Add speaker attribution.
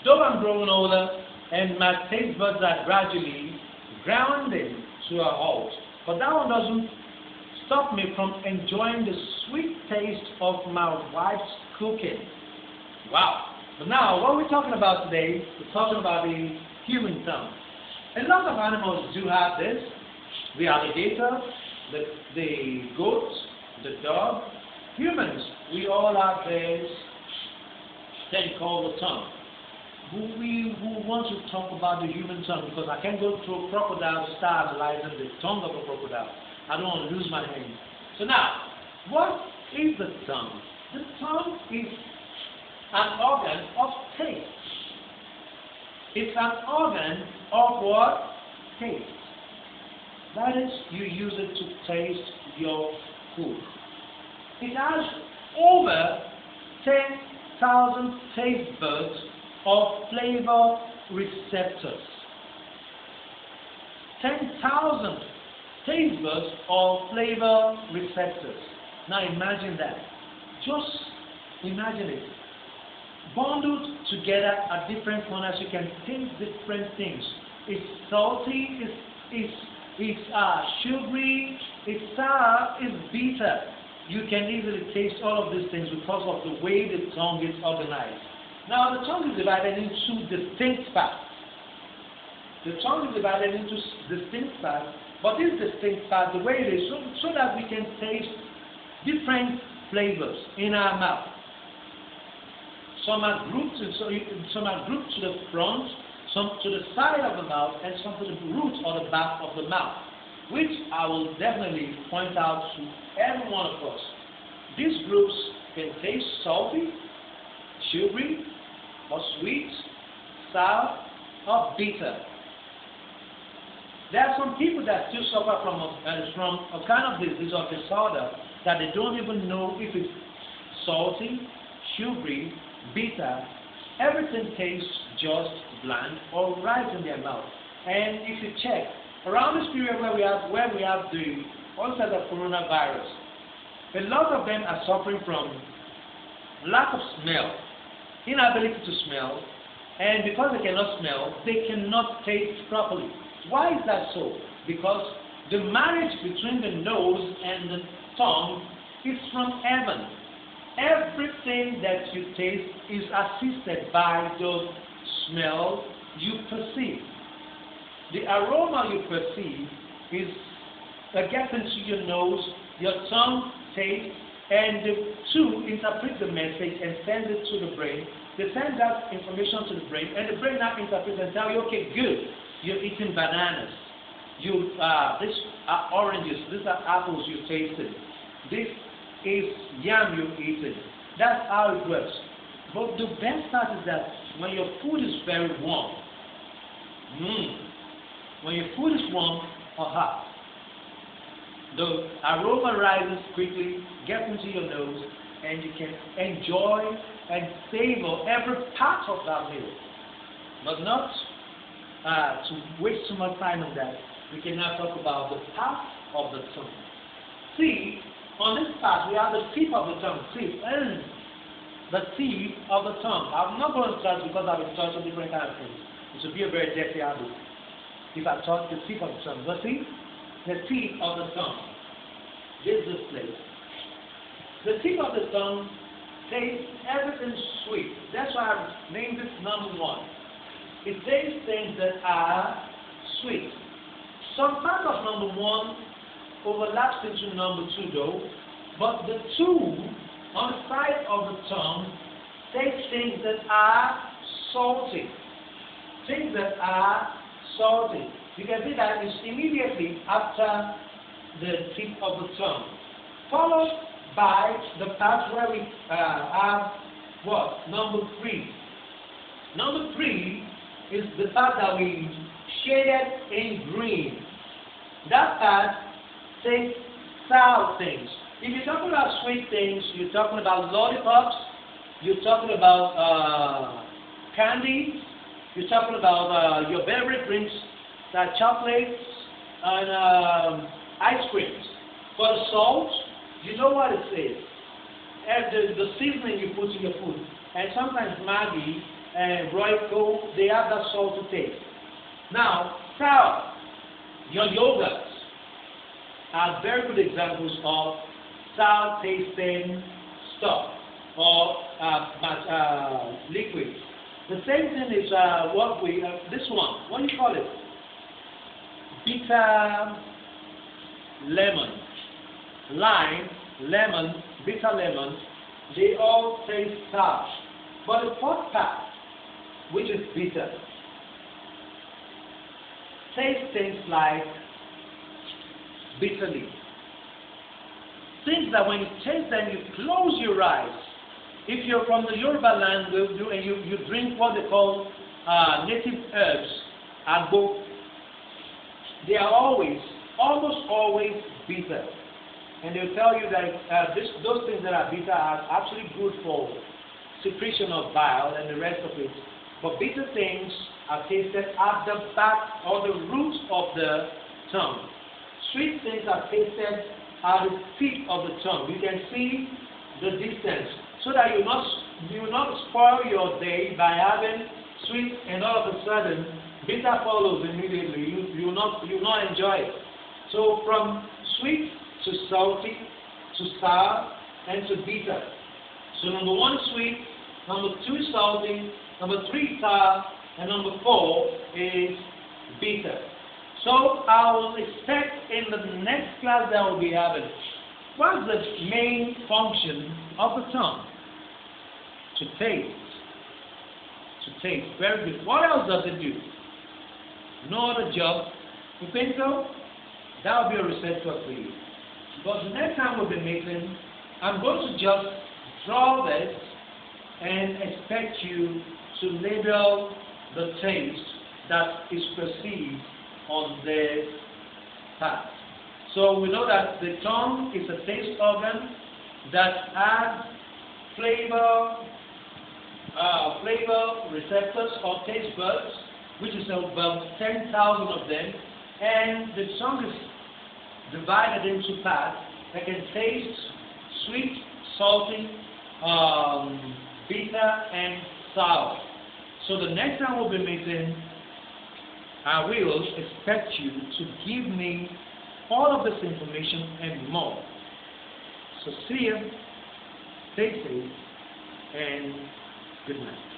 Speaker 1: Though I'm growing older and my taste buds are gradually grounding to a halt, but that one doesn't stop me from enjoying the sweet taste of my wife's cooking. Wow. But now, what we're talking about today, we're talking about the human tongue. A lot of animals do have this. The alligator, the goat, the dog. Humans, we all have this thing called the tongue. Who wants to talk about the human tongue? Because I can't go through a crocodile to start analyzing the tongue of a crocodile. I don't want to lose my hand. So now, what is the tongue? The tongue is an organ of taste. It's an organ of what? Taste. That is, you use it to taste your food. It has over 10,000 taste buds or flavor receptors. 10,000 taste buds or flavor receptors. Now imagine that. Just imagine it. Bundled together at different corners, you can taste different things. It's salty, it's sugary, it's sour, it's bitter. You can easily taste all of these things because of the way the tongue is organized. Now, the tongue is divided into distinct parts. The tongue is divided into distinct parts, but this distinct part, the way it is, so that we can taste different flavors in our mouth. Some are grouped to the front, some to the side of the mouth, and some to the root or the back of the mouth, which I will definitely point out to every one of us. These groups can taste salty, sugary, or sweet, sour, or bitter. There are some people that still suffer from a kind of disease or disorder that they don't even know if it's salty, sugary, bitter. Everything tastes just bland or right in their mouth. And if you check, around this period where we have the onset of coronavirus, a lot of them are suffering from lack of smell, inability to smell, and because they cannot smell, they cannot taste properly. Why is that so? Because the marriage between the nose and the tongue is from heaven. Everything that you taste is assisted by the smell you perceive. The aroma you perceive is gets into your nose, your tongue tastes, and the two interpret the message and send it to the brain. They send that information to the brain, and the brain now interprets and tell you, okay, good, you're eating bananas. These are oranges, these are apples you tasted. This is yam you eating. That's how it works. But the best part is that when your food is very warm, when your food is warm or hot, the aroma rises quickly, gets into your nose, and you can enjoy and savor every part of that meal. But not to waste too much time on that, we can now talk about the part of the tongue. See, on this part, we have the tip of the tongue. See, the tip of the tongue. I'm not going to touch because I've been touching different kind of things. It should be a very dirty habit if I touch the tip of the tongue. But see, the tip of the tongue. This is this place. The tip of the tongue tastes everything sweet. That's why I named it number one. It tastes things that are sweet. Some part of number one overlaps into number two though, but the two on the side of the tongue taste things that are salty. Things that are salty. You can see that it's immediately after the tip of the tongue, followed by the part where we have what? Number three. Number three is the part that we shaded in green. That part takes sour things. If you're talking about sweet things, you're talking about lollipops, you're talking about candy, you're talking about your beverage drinks, chocolates, and ice creams. For the salt, you know what it is. And the seasoning you put in your food. And sometimes Maggi and Royco, they have that salty taste. Now, sour, your yogurts are very good examples of sour tasting stuff or liquids. The same thing is this one, what do you call it? Bitter lemon, lime, lemon, bitter lemon, they all taste sour. But the fourth part, which is bitter, tastes things like bitterly. Things that when you taste them, you close your eyes. If you're from the Yoruba land and you drink what they call native herbs, agbo, they are almost always bitter. And they'll tell you that those things that are bitter are actually good for secretion of bile and the rest of it. But bitter things are tasted at the back or the root of the tongue. Sweet things are tasted at the tip of the tongue. You can see the distance so that you will not spoil your day by having sweet and all of a sudden bitter follows immediately. You will not enjoy it. So from sweet to salty to sour and to bitter. So number 1 sweet, number 2 salty, number 3 sour, and number 4 is bitter. So I will expect in the next class that we'll be having, what's the main function of the tongue? To taste. To taste. Very good. What else does it do? No other job. You think so? That will be a research work for you. But the next time we'll be meeting, I'm going to just draw this and expect you to label the taste that is perceived on this part. So we know that the tongue is a taste organ that adds flavor receptors or taste buds, which is about 10,000 of them, and the tongue is divided into parts that can taste sweet, salty, bitter, and sour. So the next time we'll be meeting, I will expect you to give me all of this information and more. So see you, stay safe, and good night.